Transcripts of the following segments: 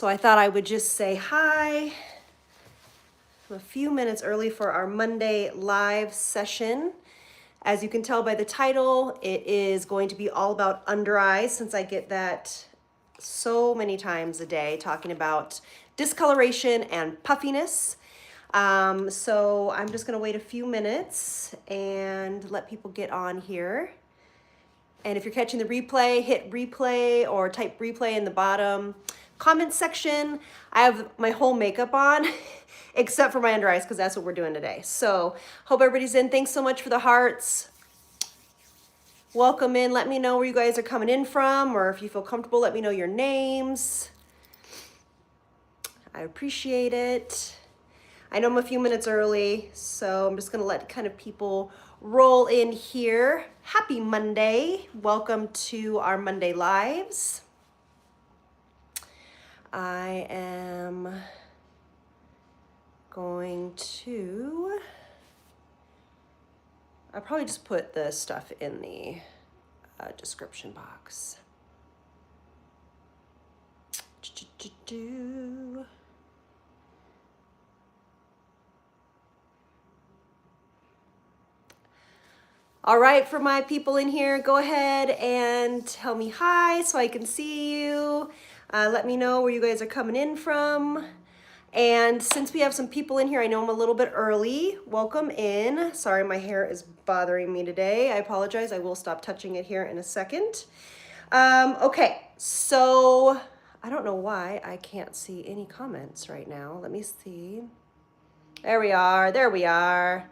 So I thought I would just say hi. I'm a few minutes early for our Monday live session. As you can tell by the title, it is going to be all about under eyes, since I get that so many times a day talking about discoloration and puffiness. So I'm just gonna wait a few minutes and let people get on here. And if you're catching the replay, hit replay or type replay in the bottom comment section. I have my whole makeup on except for my under eyes because that's what we're doing today. So hope everybody's in. Thanks so much for the hearts. Welcome in. Let me know where you guys are coming in from, or if you feel comfortable, let me know your names. I appreciate it. I know I'm a few minutes early, so I'm just gonna let kind of people roll in here. Happy Monday. Welcome to our Monday Lives. I am going to, I'll probably just put the stuff in the description box. All right, for my people in here, go ahead and tell me hi so I can see you. Let me know where you guys are coming in from. And since we have some people in here, I know I'm a little bit early. Welcome in. Sorry, my hair is bothering me today. I apologize. I will stop touching it here in a second. Okay, so I don't know why I can't see any comments right now. Let me see. There we are. There we are.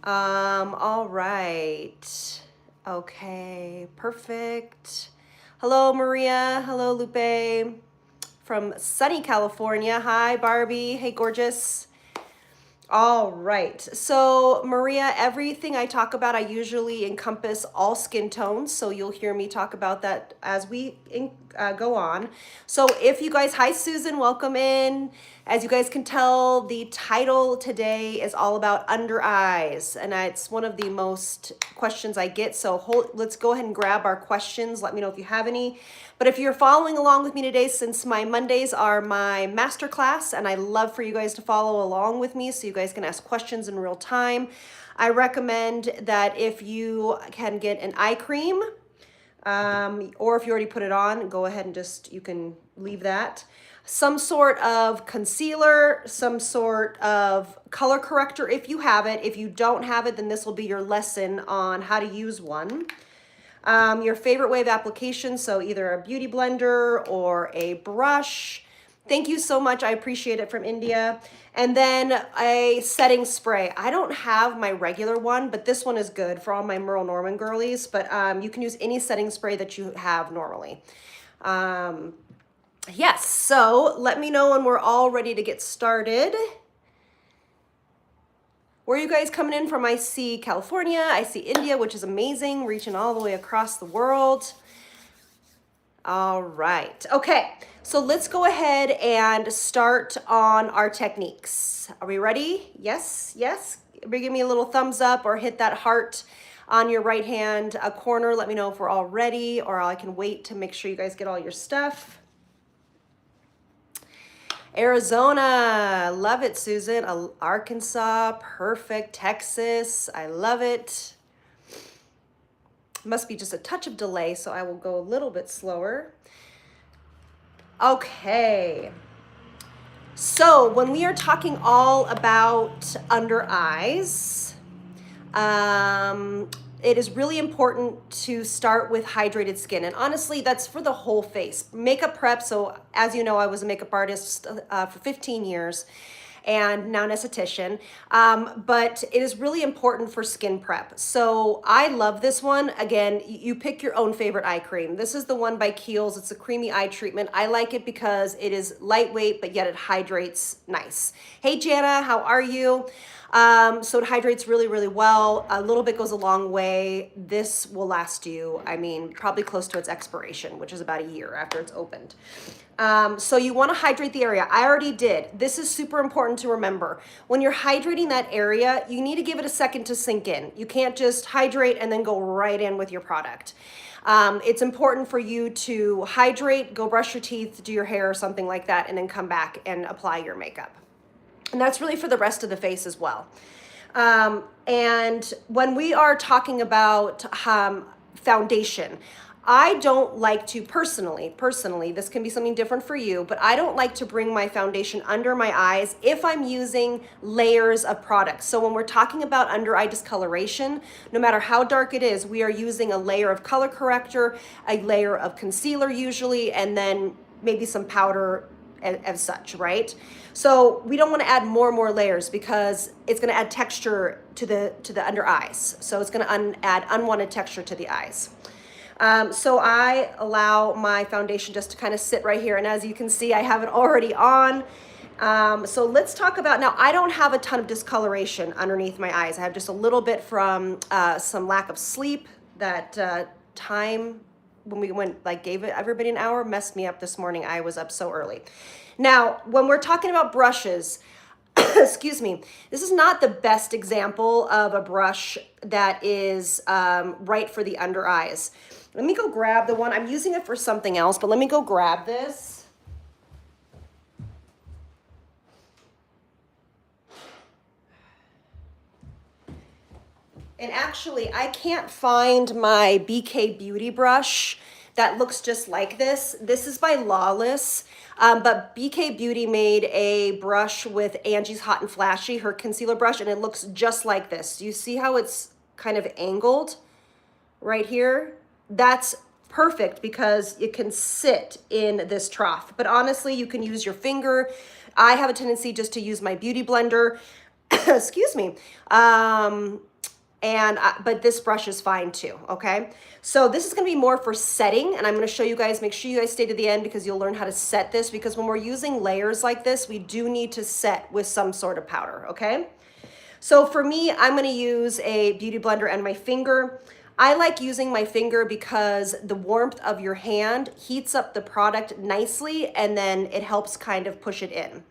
All right. Okay, perfect. Hello, Maria. Hello, Lupe from sunny California. Hi, Barbie. Hey, gorgeous. All right. So, Maria, everything I talk about, I usually encompass all skin tones. So you'll hear me talk about that as we go on. So if you guys, hi, Susan, welcome in. As you guys can tell, the title today is all about under eyes, and it's one of the most questions I get. So let's go ahead and grab our questions. Let me know if you have any. But if you're following along with me today, since my Mondays are my masterclass, and I love for you guys to follow along with me so you guys can ask questions in real time, I recommend that if you can get an eye cream, or if you already put it on, go ahead and you can leave that. Some sort of concealer, some sort of color corrector if you have it. If you don't have it, then this will be your lesson on how to use one. Your favorite way of application, so either a beauty blender or a brush. Thank you so much. I appreciate it, from India. And then a setting spray. I don't have my regular one, but this one is good for all my Merle Norman girlies. But you can use any setting spray that you have normally. Yes, so let me know when we're all ready to get started. Where are you guys coming in from? I see California, I see India, which is amazing, reaching all the way across the world. All right, okay, so let's go ahead and start on our techniques. Are we ready? Yes, yes. Give me a little thumbs up or hit that heart on your right hand corner. Let me know if we're all ready, or I can wait to make sure you guys get all your stuff. Arizona, love it, Susan. Arkansas, perfect. Texas, I love it. Must be just a touch of delay, so I will go a little bit slower. Okay. So when we are talking all about under eyes, it is really important to start with hydrated skin. And honestly, that's for the whole face. Makeup prep, so as you know, I was a makeup artist for 15 years and now an esthetician. But it is really important for skin prep. So I love this one. Again, you pick your own favorite eye cream. This is the one by Kiehl's. It's a creamy eye treatment. I like it because it is lightweight, but yet it hydrates nice. Hey, Jana, how are you? So it hydrates really, really well. A little bit goes a long way. This will last you, I mean, probably close to its expiration, which is about a year after it's opened. So you want to hydrate the area. I already did. This is super important to remember. When you're hydrating that area, you need to give it a second to sink in. You can't just hydrate and then go right in with your product. It's important for you to hydrate, go brush your teeth, do your hair or something like that, and then come back and apply your makeup. And that's really for the rest of the face as well. And when we are talking about foundation, I don't like to personally, this can be something different for you, but I don't like to bring my foundation under my eyes if I'm using layers of products. So when we're talking about under eye discoloration, no matter how dark it is, we are using a layer of color corrector, a layer of concealer usually, and then maybe some powder as such, right? So we don't want to add more and more layers because it's going to add texture to the under eyes. So it's going to add unwanted texture to the eyes. So I allow my foundation just to kind of sit right here. And as you can see, I have it already on. So let's talk about, now I don't have a ton of discoloration underneath my eyes. I have just a little bit from some lack of sleep. That time when we gave it everybody an hour messed me up this morning. I was up so early. Now, when we're talking about brushes, excuse me, this is not the best example of a brush that is right for the under eyes. Let me go grab the one. I'm using it for something else, but let me go grab this. And actually, I can't find my BK Beauty brush that looks just like this. This is by Lawless, but BK Beauty made a brush with Angie's Hot and Flashy, her concealer brush, and it looks just like this. Do you see how it's kind of angled right here? That's perfect because it can sit in this trough. But honestly, you can use your finger. I have a tendency just to use my beauty blender. Excuse me. But this brush is fine too, okay? So this is gonna be more for setting, and I'm gonna show you guys, make sure you guys stay to the end because you'll learn how to set this, because when we're using layers like this, we do need to set with some sort of powder, okay? So for me, I'm gonna use a beauty blender and my finger. I like using my finger because the warmth of your hand heats up the product nicely, and then it helps kind of push it in.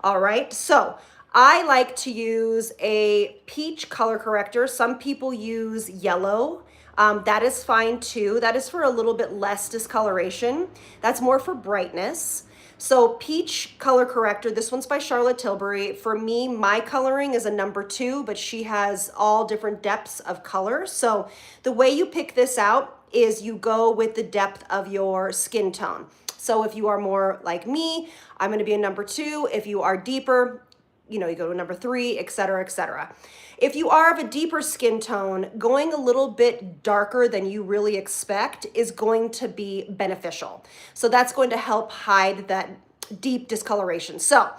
All right, so I like to use a peach color corrector. Some people use yellow. That is fine too. That is for a little bit less discoloration. That's more for brightness. So peach color corrector, this one's by Charlotte Tilbury. For me, my coloring is a number 2, but she has all different depths of color. So the way you pick this out is you go with the depth of your skin tone. So if you are more like me, I'm gonna be a number 2. If you are deeper, you know, you go to number 3, etc., etc. If you are of a deeper skin tone, going a little bit darker than you really expect is going to be beneficial. So that's going to help hide that deep discoloration. So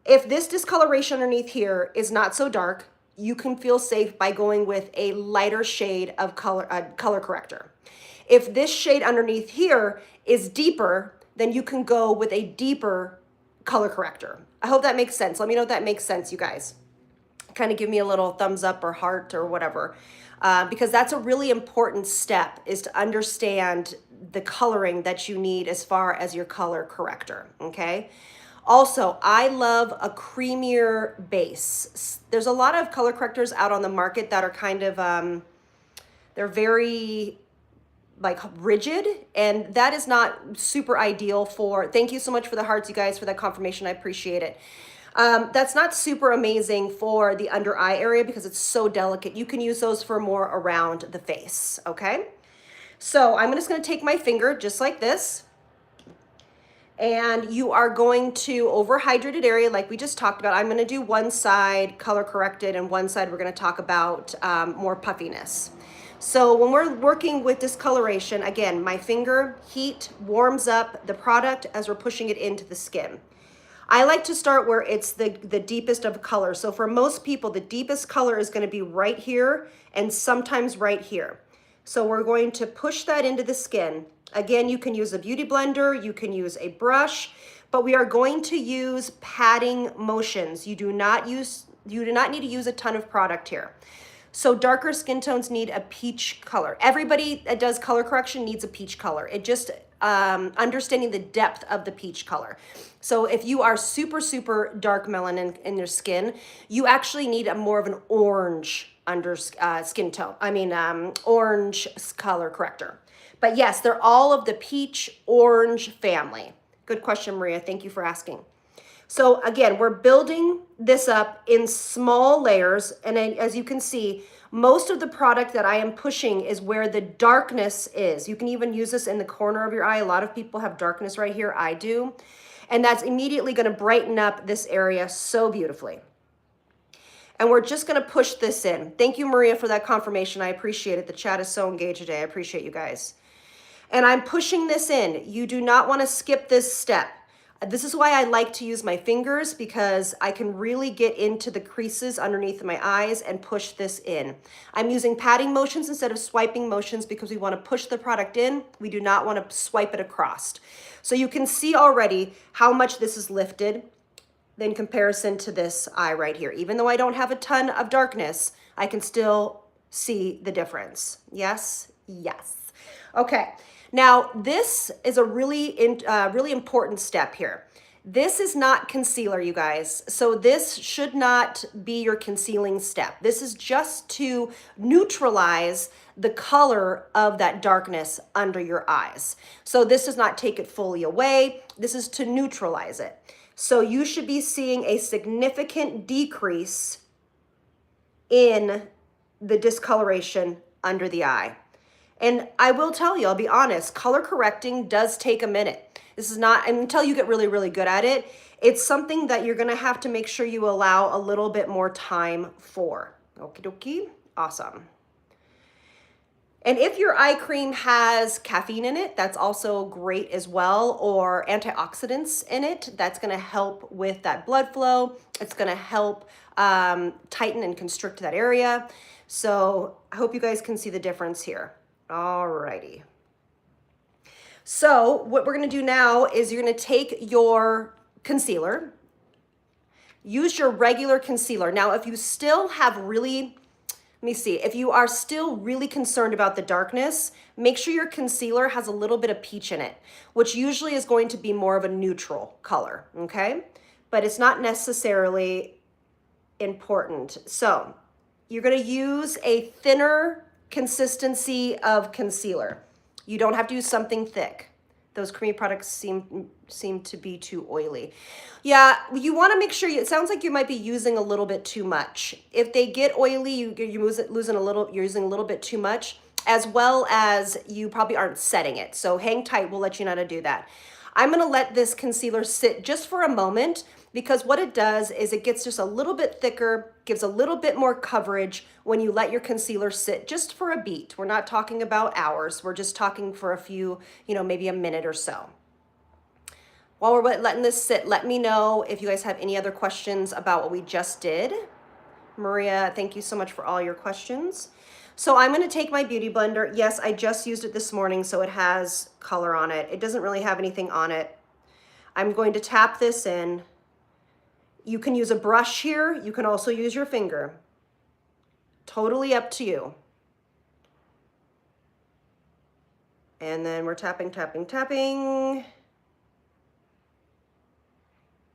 if this discoloration underneath here is not so dark, you can feel safe by going with a lighter shade of color corrector. If this shade underneath here is deeper, then you can go with a deeper color corrector. I hope that makes sense. Let me know if that makes sense, you guys. Kind of give me a little thumbs up or heart or whatever, because that's a really important step, is to understand the coloring that you need as far as your color corrector, okay? Also, I love a creamier base. There's a lot of color correctors out on the market that are kind of, they're very like rigid, and that is not super ideal for, thank you so much for the hearts, you guys, for that confirmation. I appreciate it. That's not super amazing for the under eye area because it's so delicate. You can use those for more around the face, okay? So I'm just gonna take my finger just like this, and you are going to overhydrated area like we just talked about. I'm gonna do one side color corrected and one side we're gonna talk about more puffiness. So when we're working with discoloration, again, my finger heat warms up the product as we're pushing it into the skin. I like to start where it's the deepest of color. So for most people, the deepest color is gonna be right here and sometimes right here. So we're going to push that into the skin. Again, you can use a beauty blender, you can use a brush, but we are going to use patting motions. You do not need to use a ton of product here. So darker skin tones need a peach color. Everybody that does color correction needs a peach color. It just understanding the depth of the peach color. So if you are super, super dark melanin in your skin, you actually need a more of an orange under skin tone. Orange color corrector. But yes, they're all of the peach orange family. Good question, Maria. Thank you for asking. So again, we're building this up in small layers. And as you can see, most of the product that I am pushing is where the darkness is. You can even use this in the corner of your eye. A lot of people have darkness right here. I do. And that's immediately going to brighten up this area so beautifully. And we're just going to push this in. Thank you, Maria, for that confirmation. I appreciate it. The chat is so engaged today. I appreciate you guys. And I'm pushing this in. You do not want to skip this step. This is why I like to use my fingers, because I can really get into the creases underneath my eyes and push this in. I'm using patting motions instead of swiping motions because we want to push the product in. We do not want to swipe it across. So you can see already how much this is lifted in comparison to this eye right here. Even though I don't have a ton of darkness, I can still see the difference. Yes? Yes. Okay. Now, this is a really important step here. This is not concealer, you guys. So this should not be your concealing step. This is just to neutralize the color of that darkness under your eyes. So this does not take it fully away. This is to neutralize it. So you should be seeing a significant decrease in the discoloration under the eye. And I will tell you, I'll be honest, color correcting does take a minute. This is not, until you get really, really good at it, it's something that you're gonna have to make sure you allow a little bit more time for. Okie dokie, awesome. And if your eye cream has caffeine in it, that's also great as well, or antioxidants in it, that's gonna help with that blood flow. It's gonna help tighten and constrict that area. So I hope you guys can see the difference here. Alrighty. So what we're gonna do now is you're gonna take your concealer, use your regular concealer. Now, if you still have really, let me see, if you are still really concerned about the darkness, make sure your concealer has a little bit of peach in it, which usually is going to be more of a neutral color, okay? But it's not necessarily important. So you're gonna use a thinner consistency of concealer. You don't have to use something thick. Those creamy products seem to be too oily. Yeah, you want to make sure it sounds like you might be using a little bit too much. If they get oily, you're using a little bit too much, as well as you probably aren't setting it. So hang tight, we'll let you know how to do that. I'm going to let this concealer sit just for a moment, because what it does is it gets just a little bit thicker, gives a little bit more coverage when you let your concealer sit just for a beat. We're not talking about hours. We're just talking for a few, maybe a minute or so. While we're letting this sit, let me know if you guys have any other questions about what we just did. Maria, thank you so much for all your questions. So I'm going to take my beauty blender. Yes, I just used it this morning, so it has color on it. It doesn't really have anything on it. I'm going to tap this in. You can use a brush here. You can also use your finger. Totally up to you. And then we're tapping, tapping, tapping.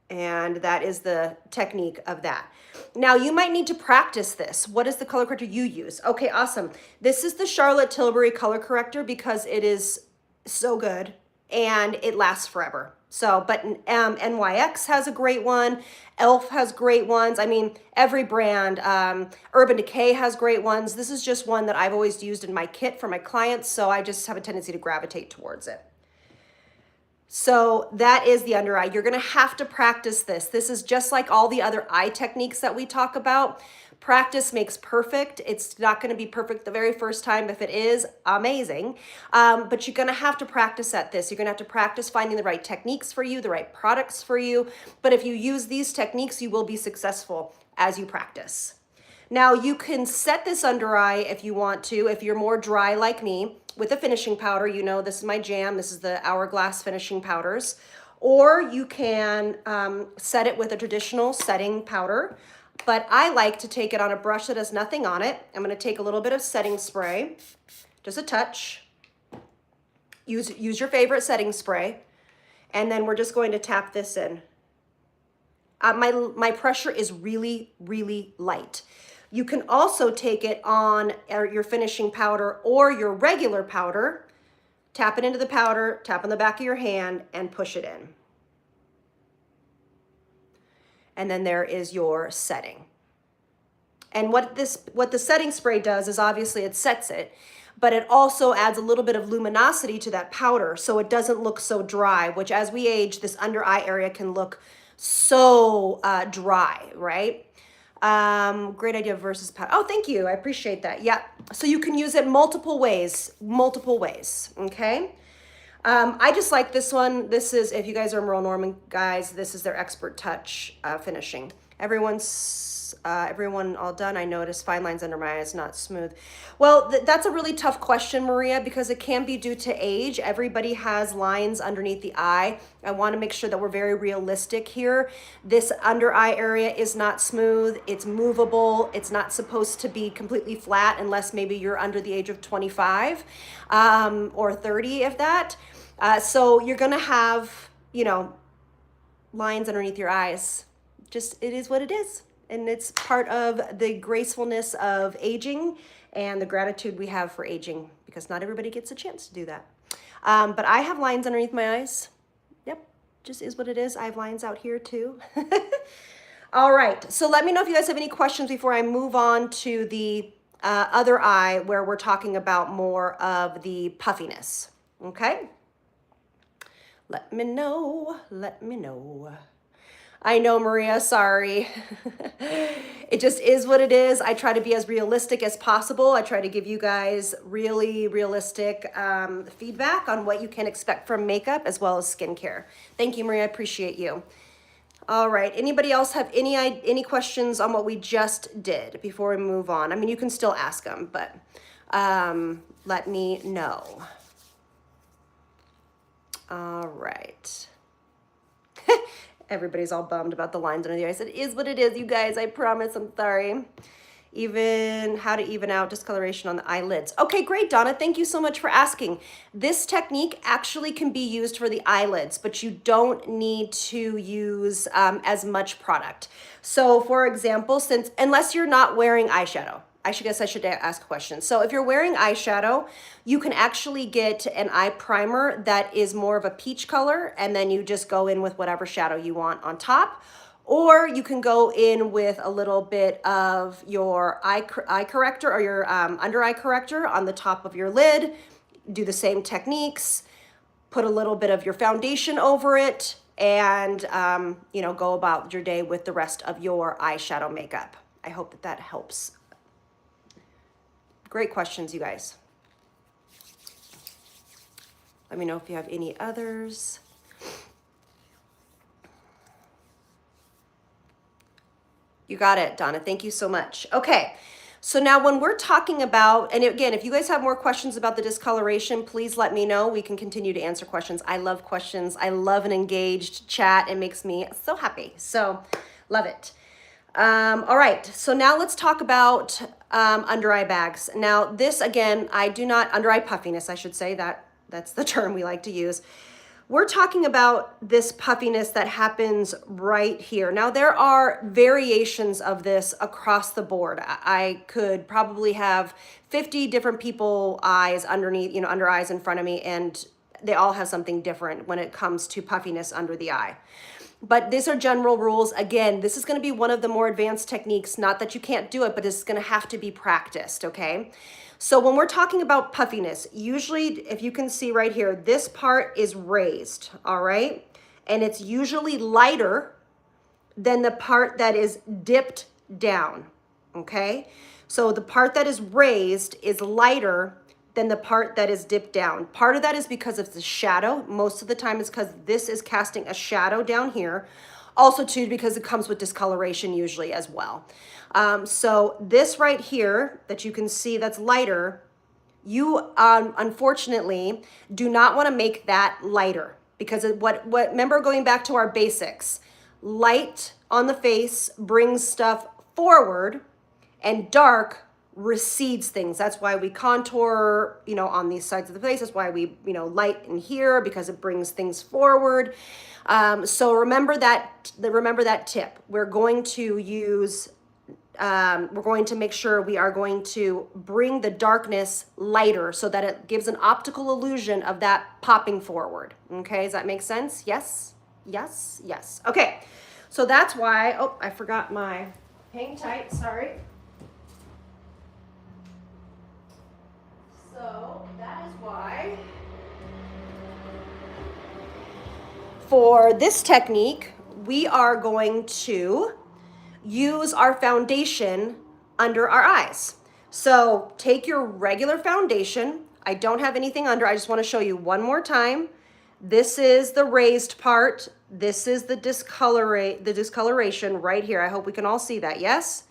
And that is the technique of that. Now you might need to practice this. What is the color corrector you use? Okay, awesome. This is the Charlotte Tilbury color corrector because it is so good and it lasts forever. So, but NYX has a great one. Elle has great ones. I mean, every brand, Urban Decay has great ones. This is just one that I've always used in my kit for my clients. So I just have a tendency to gravitate towards it. So that is the under eye. You're gonna have to practice this. This is just like all the other eye techniques that we talk about. Practice makes perfect. It's not gonna be perfect the very first time. If it is, amazing. But you're gonna have to practice at this. You're gonna have to practice finding the right techniques for you, the right products for you. But if you use these techniques, you will be successful as you practice. Now you can set this under eye if you want to, if you're more dry like me, with a finishing powder. You know, this is my jam. This is the Hourglass finishing powders. Or you can set it with a traditional setting powder. But I like to take it on a brush that has nothing on it. I'm going to take a little bit of setting spray, just a touch. Use your favorite setting spray. And then we're just going to tap this in. My pressure is really, really light. You can also take it on your finishing powder or your regular powder, tap it into the powder, tap on the back of your hand, and push it in. And then there is your setting. And what the setting spray does is obviously it sets it, but it also adds a little bit of luminosity to that powder so it doesn't look so dry, which as we age, this under eye area can look so dry, right? Great idea versus powder. Oh, thank you. I appreciate that. Yeah. So you can use it multiple ways, okay? I just like this one. This is, if you guys are Merle Norman guys, this is their Expert Touch finishing. Everyone all done. I noticed fine lines under my eyes, not smooth. Well, that's a really tough question, Maria, because it can be due to age. Everybody has lines underneath the eye. I want to make sure that we're very realistic here. This under eye area is not smooth. It's movable. It's not supposed to be completely flat unless maybe you're under the age of 25 or 30, if that. So you're going to have, you know, lines underneath your eyes. Just, it is what it is. And it's part of the gracefulness of aging and the gratitude we have for aging, because not everybody gets a chance to do that. But I have lines underneath my eyes. Yep, just is what it is. I have lines out here too. All right, so let me know if you guys have any questions before I move on to the other eye, where we're talking about more of the puffiness, okay? Let me know, let me know. I know, Maria, sorry. It just is what it is. I try to be as realistic as possible. I try to give you guys really realistic feedback on what you can expect from makeup as well as skincare. Thank you, Maria, I appreciate you. All right, anybody else have any questions on what we just did before we move on? I mean, you can still ask them, but let me know. All right. Everybody's all bummed about the lines under the eyes. It is what it is, you guys. I promise. I'm sorry. Even how to even out discoloration on the eyelids. Okay, great, Donna. Thank you so much for asking. This technique actually can be used for the eyelids, but you don't need to use as much product. So, for example, unless you're not wearing eyeshadow, I should ask a question. So if you're wearing eyeshadow, you can actually get an eye primer that is more of a peach color, and then you just go in with whatever shadow you want on top. Or you can go in with a little bit of your eye corrector or your under eye corrector on the top of your lid. Do the same techniques, put a little bit of your foundation over it, and you know, go about your day with the rest of your eyeshadow makeup. I hope that helps. Great questions, you guys. Let me know if you have any others. You got it, Donna. Thank you so much. Okay, so now when we're talking about, and again, if you guys have more questions about the discoloration, please let me know. We can continue to answer questions. I love questions. I love an engaged chat. It makes me so happy. So, love it. All right, so now let's talk about under eye bags. Now this, again, under eye puffiness, I should say, that's the term we like to use. We're talking about this puffiness that happens right here. Now there are variations of this across the board. I could probably have 50 different people eyes underneath, you know, under eyes in front of me, and they all have something different when it comes to puffiness under the eye. But these are general rules. Again, this is going to be one of the more advanced techniques. Not that you can't do it, but it's going to have to be practiced, okay? So when we're talking about puffiness, usually, if you can see right here, this part is raised, all right? And it's usually lighter than the part that is dipped down, okay? So the part that is raised is lighter than the part that is dipped down. Part of that is because of the shadow. Most of the time it's because this is casting a shadow down here. Also too, because it comes with discoloration usually as well. So this right here that you can see that's lighter, you unfortunately do not want to make that lighter, because remember, going back to our basics, light on the face brings stuff forward and dark recedes things. That's why we contour, you know, on these sides of the face. That's why we, you know, light in here, because it brings things forward. So remember that tip. We're going to use we're going to make sure we are going to bring the darkness lighter so that it gives an optical illusion of that popping forward. Okay, does that make sense? Yes, yes, yes. Okay, so that's why, oh, I forgot my, hang tight, sorry. So that is why for this technique, we are going to use our foundation under our eyes. So take your regular foundation. I don't have anything under. I just want to show you one more time. This is the raised part. This is the discoloration right here. I hope we can all see that. Yes?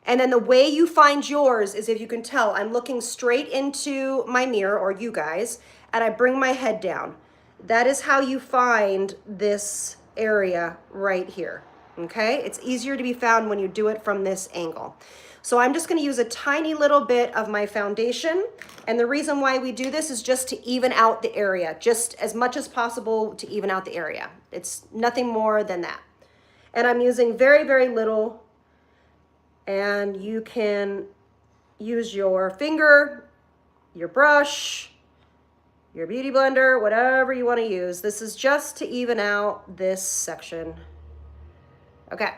And then the way you find yours is, if you can tell, I'm looking straight into my mirror, or you guys, and I bring my head down. That is how you find this area right here. Okay, it's easier to be found when you do it from this angle. So I'm just going to use a tiny little bit of my foundation, and the reason why we do this is just to even out the area, just as much as possible to even out the area. It's nothing more than that. And I'm using very, very little, and you can use your finger, your brush, your beauty blender, whatever you want to use. This is just to even out this section. Okay,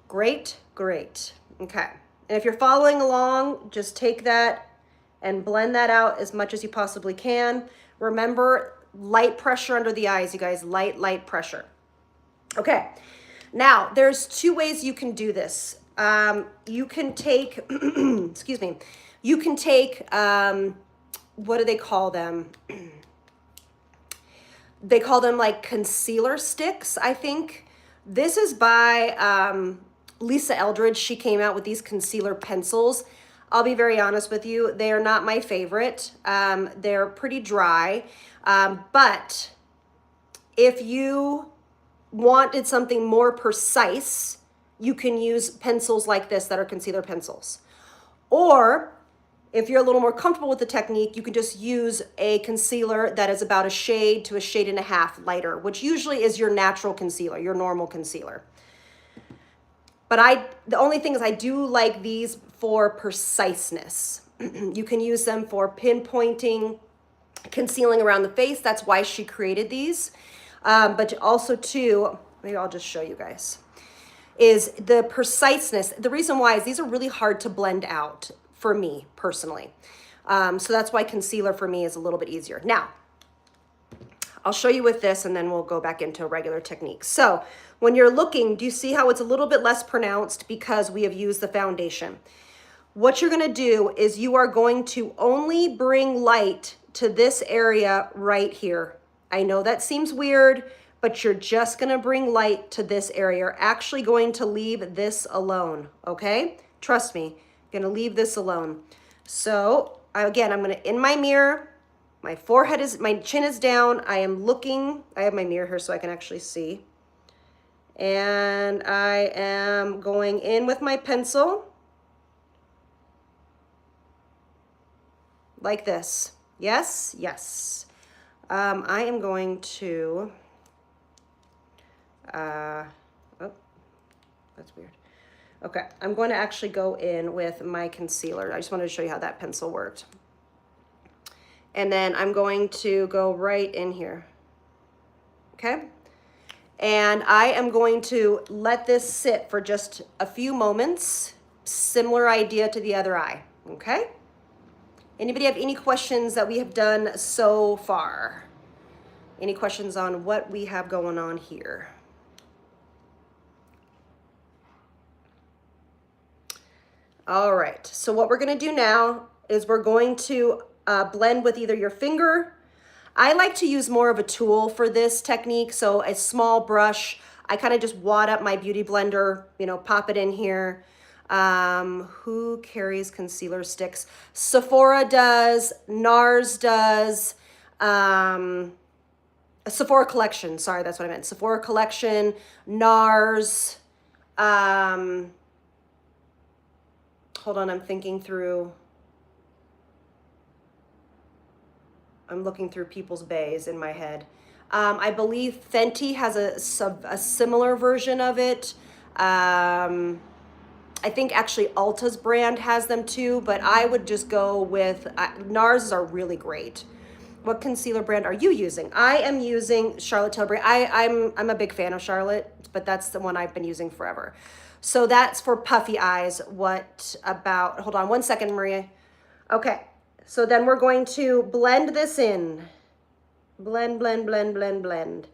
great, great. Okay, and if you're following along, just take that and blend that out as much as you possibly can. Remember, light pressure under the eyes, you guys, light pressure. Okay, now there's two ways you can do this. You can take, excuse me, you can take, what do they call them? They call them like concealer sticks, I think. This is by Lisa Eldridge. She came out with these concealer pencils. I'll be very honest with you, they are not my favorite. They're pretty dry, but if you wanted something more precise, you can use pencils like this that are concealer pencils. Or if you're a little more comfortable with the technique, you can just use a concealer that is about a shade to a shade and a half lighter, which usually is your natural concealer, your normal concealer. But the only thing is, I do like these for preciseness. You can use them for pinpointing, concealing around the face. That's why she created these. But also too, maybe I'll just show you guys, is the preciseness. The reason why is these are really hard to blend out for me personally. So that's why concealer for me is a little bit easier. Now, I'll show you with this and then we'll go back into a regular technique. So when you're looking, do you see how it's a little bit less pronounced because we have used the foundation? What you're gonna do is you are going to only bring light to this area right here. I know that seems weird, but you're just gonna bring light to this area. You're actually going to leave this alone, okay? Trust me, I'm gonna leave this alone. So again, I'm gonna, in my mirror, my chin is down. I am looking, I have my mirror here so I can actually see. And I am going in with my pencil like this. Yes, yes. I am going to, oh, that's weird. Okay, I'm going to actually go in with my concealer. I just wanted to show you how that pencil worked. And then I'm going to go right in here, okay? And I am going to let this sit for just a few moments. Similar idea to the other eye, okay? Anybody have any questions that we have done so far? Any questions on what we have going on here? All right, so what we're gonna do now is we're going to blend with either your finger. I like to use more of a tool for this technique, so a small brush. I kind of just wad up my beauty blender, you know, pop it in here. Who carries concealer sticks? Sephora does, NARS does, Sephora Collection, sorry, that's what I meant. Sephora Collection, NARS, hold on, I'm thinking through. I'm looking through people's bays in my head. I believe Fenty has a similar version of it. I think actually Ulta's brand has them too, but I would just go with, NARS are really great. What concealer brand are you using? I am using Charlotte Tilbury. I'm a big fan of Charlotte, but that's the one I've been using forever. So that's for puffy eyes. What about, hold on one second, Maria. Okay, so then we're going to blend this in. Blend, blend, blend, blend, blend.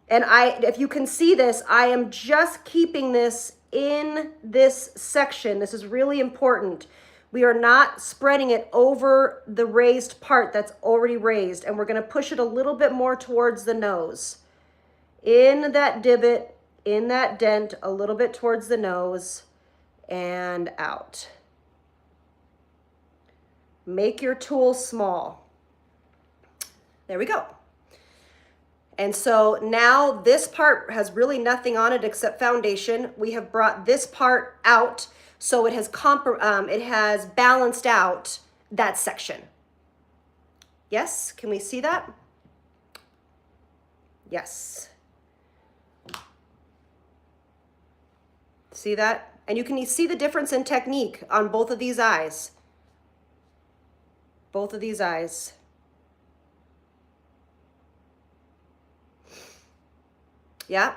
And if you can see this, I am just keeping this in this section. This is really important. We are not spreading it over the raised part that's already raised, and we're gonna push it a little bit more towards the nose. In that divot, in that dent, a little bit towards the nose, and out. Make your tool small. There we go. And so now this part has really nothing on it except foundation. We have brought this part out, so it has balanced out that section. Yes, can we see that? Yes. See that? And you can see the difference in technique on both of these eyes. Both of these eyes. Yeah.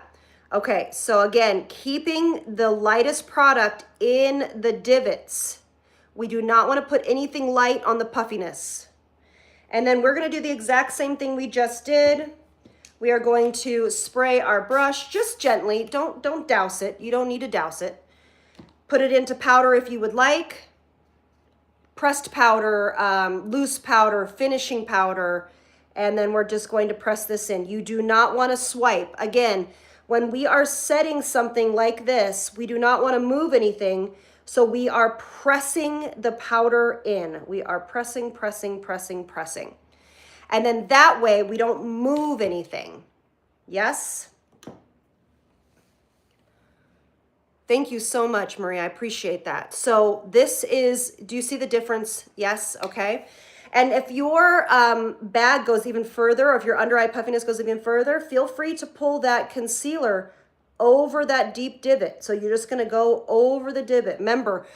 Okay, so again, keeping the lightest product in the divots. We do not want to put anything light on the puffiness. And then we're going to do the exact same thing we just did. We are going to spray our brush just gently. Don't douse it. You don't need to douse it. Put it into powder if you would like. Pressed powder, loose powder, finishing powder. And then we're just going to press this in. You do not want to swipe. Again, when we are setting something like this, we do not want to move anything. So we are pressing the powder in. We are pressing, pressing, pressing, pressing. And then that way we don't move anything. Yes? Thank you so much, Maria. I appreciate that. So this is, do you see the difference? Yes, okay. And if your bag goes even further, or if your under eye puffiness goes even further, feel free to pull that concealer over that deep divot. So you're just gonna go over the divot. Remember,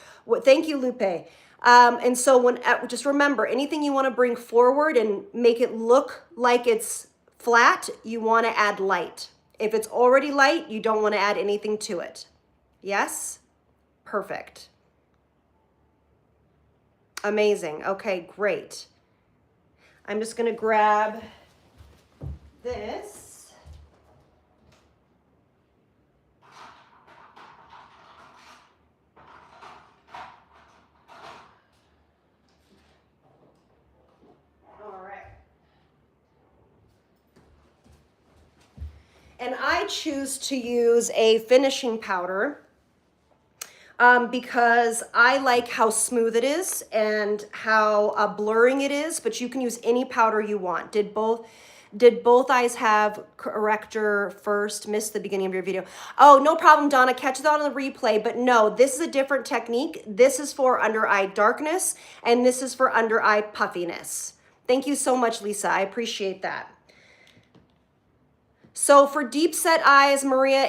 thank you, Lupe. And so just remember, anything you wanna bring forward and make it look like it's flat, you wanna add light. If it's already light, you don't wanna add anything to it. Yes? Perfect. Amazing. Okay, great. I'm just going to grab this. All right. And I choose to use a finishing powder. Because I like how smooth it is and how blurring it is, but you can use any powder you want. Did both eyes have corrector first? Missed the beginning of your video. Oh, no problem, Donna. Catch that on the replay. But no, this is a different technique. This is for under eye darkness, and this is for under eye puffiness. Thank you so much, Lisa. I appreciate that. So for deep set eyes, Maria,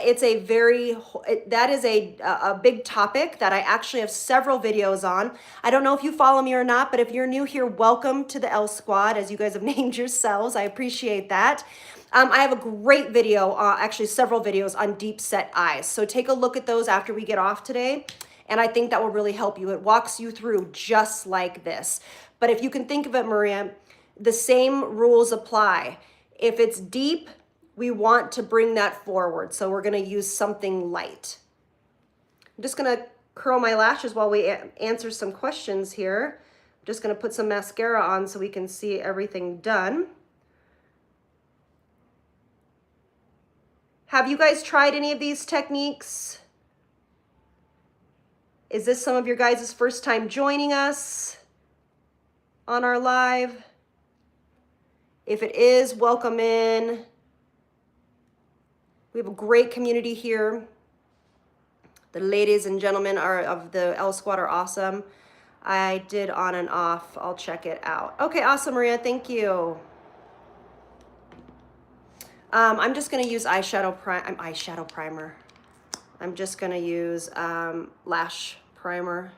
that is a big topic that I actually have several videos on. I don't know if you follow me or not, but if you're new here, welcome to the Elle Squad, as you guys have named yourselves. I appreciate that. I have a great video, actually several videos on deep set eyes. So take a look at those after we get off today. And I think that will really help you. It walks you through just like this. But if you can think of it, Maria, the same rules apply. If it's deep, we want to bring that forward. So we're gonna use something light. I'm just gonna curl my lashes while we answer some questions here. I'm just gonna put some mascara on so we can see everything done. Have you guys tried any of these techniques? Is this some of your guys' first time joining us on our live? If it is, welcome in. We have a great community here. The ladies and gentlemen of the Elle Squad are awesome. I did on and off. I'll check it out. Okay, awesome, Maria. Thank you. I'm just going to use eyeshadow primer. I'm just gonna use lash primer.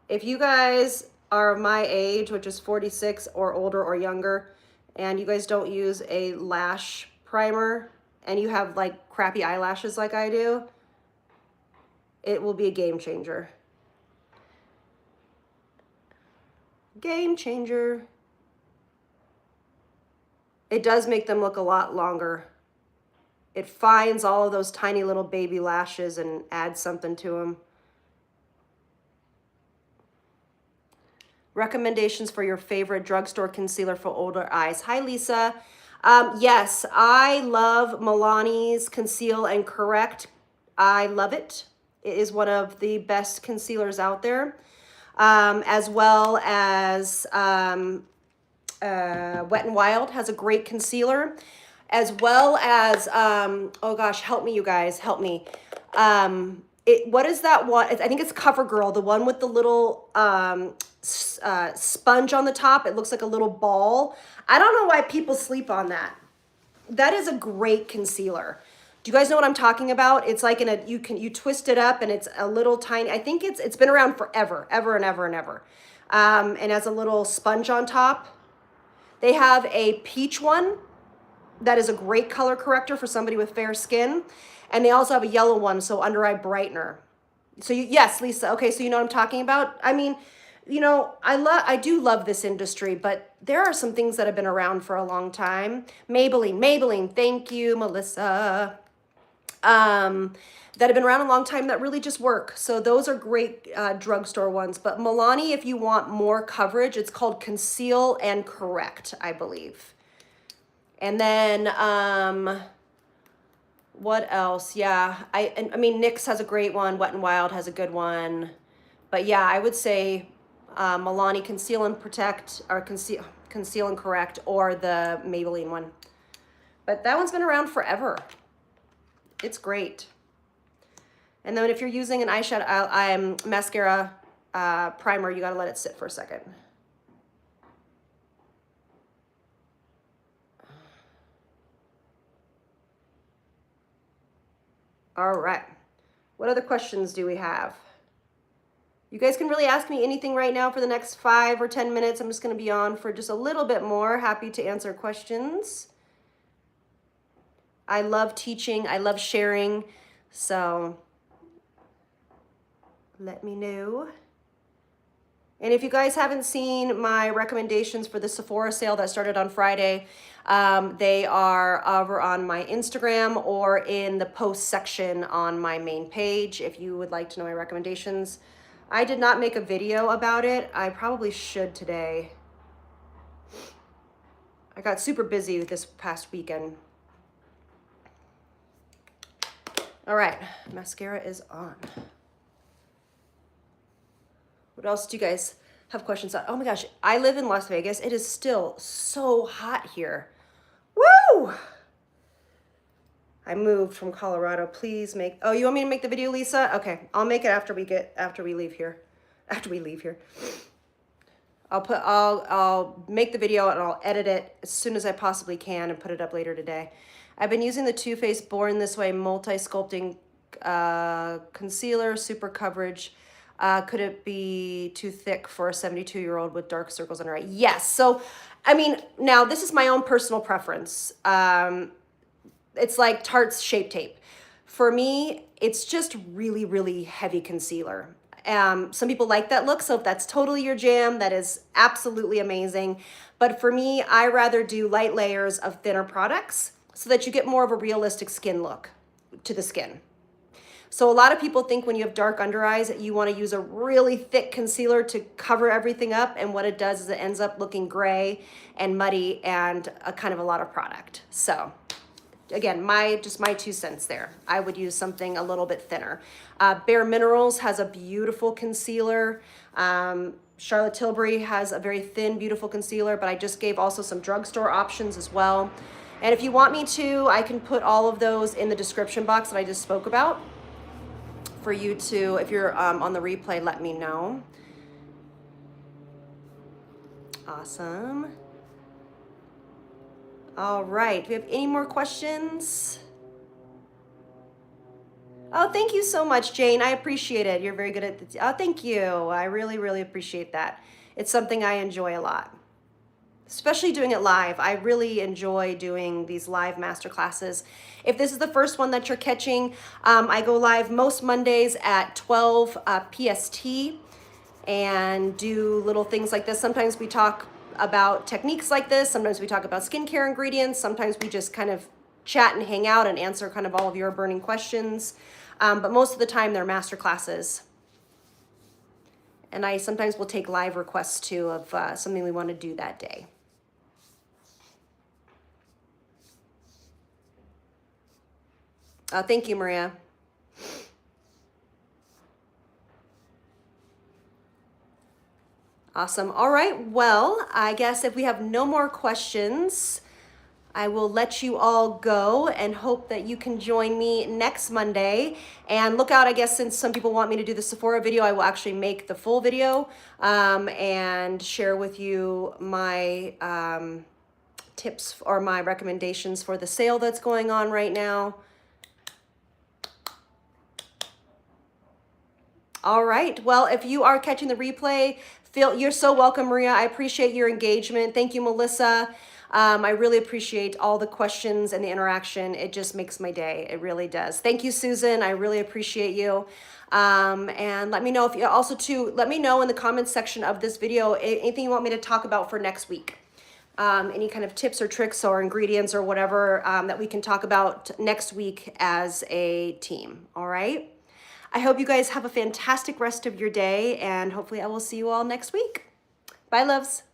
If you guys are my age, which is 46 or older or younger, and you guys don't use a lash primer and you have like crappy eyelashes like I do, it will be a game changer. Game changer. It does make them look a lot longer. It finds all of those tiny little baby lashes and adds something to them. Recommendations for your favorite drugstore concealer for older eyes. Hi, Lisa. Yes, I love Milani's Conceal and Correct. I love it. It is one of the best concealers out there, as well as Wet n Wild has a great concealer, as well as, oh gosh, help me, you guys, help me. What is that one? I think it's CoverGirl, the one with the little sponge on the top. It looks like a little ball. I don't know why people sleep on that. That is a great concealer. Do you guys know what I'm talking about? It's like you twist it up and it's a little tiny, I think it's been around forever, ever and ever and ever. And has a little sponge on top. They have a peach one that is a great color corrector for somebody with fair skin. And they also have a yellow one, so under eye brightener. So yes, Lisa, okay, so you know what I'm talking about? I mean, you know, I do love this industry, but there are some things that have been around for a long time. Maybelline, thank you, Melissa. That have been around a long time that really just work. So those are great drugstore ones. But Milani, if you want more coverage, it's called Conceal and Correct, I believe. And then, what else? Yeah, I mean, NYX has a great one. Wet n Wild has a good one. But yeah, I would say Milani Conceal and Protect, or Conceal and Correct, or the Maybelline one. But that one's been around forever. It's great. And then if you're using an eyeshadow, mascara primer, you gotta let it sit for a second. All right. What other questions do we have? You guys can really ask me anything right now for the next 5 or 10 minutes. I'm just going to be on for just a little bit more. Happy to answer questions. I love teaching. I love sharing. So let me know. And if you guys haven't seen my recommendations for the Sephora sale that started on Friday, they are over on my Instagram or in the post section on my main page if you would like to know my recommendations. I did not make a video about it. I probably should today. I got super busy this past weekend. All right, mascara is on. What else do you guys have questions on? Oh my gosh, I live in Las Vegas. It is still so hot here. Woo! I moved from Colorado. Please make, oh, you want me to make the video, Lisa? Okay, I'll make it after we leave here. After we leave here. I'll make the video and I'll edit it as soon as I possibly can and put it up later today. I've been using the Too Faced Born This Way multi-sculpting concealer, super coverage. Could it be too thick for a 72-year-old with dark circles under her eye? Yes. So, I mean, now this is my own personal preference. It's like Tarte's Shape Tape. For me, it's just really, really heavy concealer. Some people like that look, so if that's totally your jam, that is absolutely amazing. But for me, I rather do light layers of thinner products so that you get more of a realistic skin look to the skin. So a lot of people think when you have dark under eyes that you want to use a really thick concealer to cover everything up, and what it does is it ends up looking gray and muddy and a kind of a lot of product. So again, just my 2 cents there. I would use something a little bit thinner. Bare Minerals has a beautiful concealer. Charlotte Tilbury has a very thin, beautiful concealer, but I just gave also some drugstore options as well. And if you want me to, I can put all of those in the description box that I just spoke about for you to, if you're on the replay, let me know. Awesome. All right, do we have any more questions? Oh, thank you so much, Jane. I appreciate it. You're very good at it. Oh, thank you. I really, really appreciate that. It's something I enjoy a lot, especially doing it live. I really enjoy doing these live master classes. If this is the first one that you're catching, I go live most Mondays at 12 PST and do little things like this. Sometimes we talk about techniques like this. Sometimes we talk about skincare ingredients. Sometimes we just kind of chat and hang out and answer kind of all of your burning questions. But most of the time they're master classes. And I sometimes will take live requests too of something we want to do that day. Thank you, Maria. Awesome. All right. Well, I guess if we have no more questions, I will let you all go and hope that you can join me next Monday. And look out, I guess, since some people want me to do the Sephora video, I will actually make the full video and share with you my tips or my recommendations for the sale that's going on right now. All right. Well, if you are catching the replay, you're so welcome, Maria. I appreciate your engagement. Thank you, Melissa. I really appreciate all the questions and the interaction. It just makes my day. It really does. Thank you, Susan. I really appreciate you. And let me know if you also too, let me know in the comments section of this video, anything you want me to talk about for next week. Any kind of tips or tricks or ingredients or whatever that we can talk about next week as a team. All right. I hope you guys have a fantastic rest of your day, and hopefully I will see you all next week. Bye, loves.